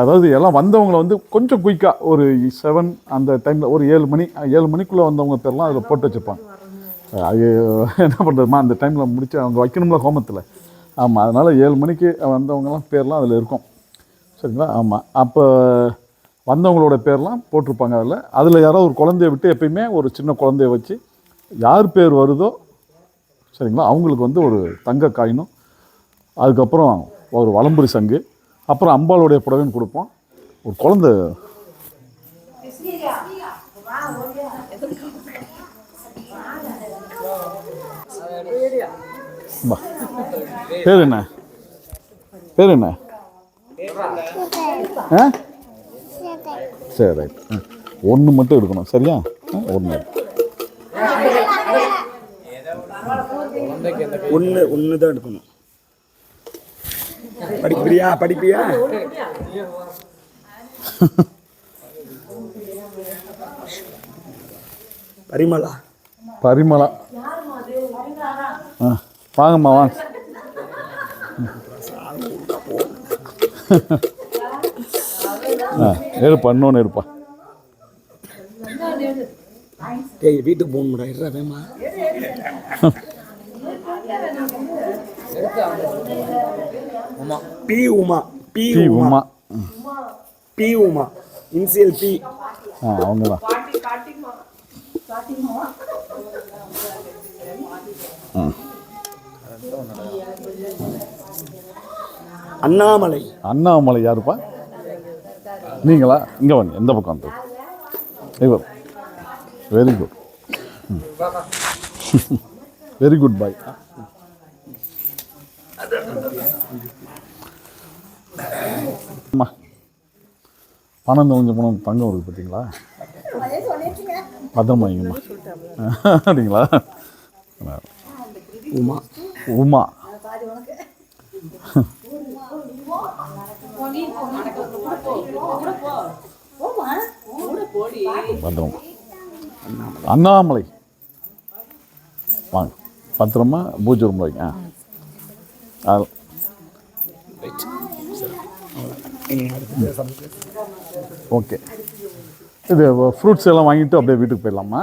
அதாவது எல்லாம் வந்தவங்களை வந்து கொஞ்சம் குயிக்காக ஒரு 7 அந்த டைமில் ஒரு 7 மணிக்குள்ளே வந்தவங்க பேர்லாம் அதில் போட்டு வச்சுருப்பாங்க. அது என்ன பண்ணுறதுமா அந்த டைமில் முடிச்சு அவங்க வைக்கணும்ல ஹோமத்தில். ஆமாம், அதனால் 7 மணிக்கு வந்தவங்கலாம் பேர்லாம் அதில் இருக்கும். சரிங்களா? ஆமாம், அப்போ வந்தவங்களோட பேர்லாம் போட்டிருப்பாங்க. அதில் யாராவது ஒரு குழந்தைய விட்டு எப்பயுமே ஒரு சின்ன குழந்தைய வச்சு யார் பேர் வருதோ சரிங்களா அவங்களுக்கு வந்து ஒரு தங்க காயினும், அதுக்கப்புறம் ஒரு வலம்புரி சங்கு, அப்புறம் அம்பாளுடைய புடவைன்னு கொடுப்போம். ஒரு குழந்தை பேர் என்ன பேர் என்ன? சரி, ரைட். ஒன்று மட்டும் எடுக்கணும், சரியா? ஒன்று ஒன்று தான் எடுக்கணும். படிப்பியா? பரிமளா. வாங்கம்மா வாங்க. எடுப்பா, இன்னொன்று எடுப்பா. வீட்டுக்கு போகணும்டா, இருடா வேமா. P Uma initial P. அவங்க தான். அண்ணாமலை யாருப்பா? நீங்களா? இங்கே வாங்க, எந்த பக்கம் வந்து இவர். வெரி குட், வெரி குட் பாய். அம்மா பணம் கொஞ்சம் பணம் தங்கம் இருக்குது பார்த்தீங்களா? பத்திரமா வைங்கம்மா. அப்படிங்களா? உமா பத்திரம். அண்ணாமலை வாங்க, பத்திரமா பூஜை ரூம் வைங்க. ஓகே, இது ஃப்ரூட்ஸ் எல்லாம் வாங்கிட்டு அப்படியே வீட்டுக்கு போயிடலாமா?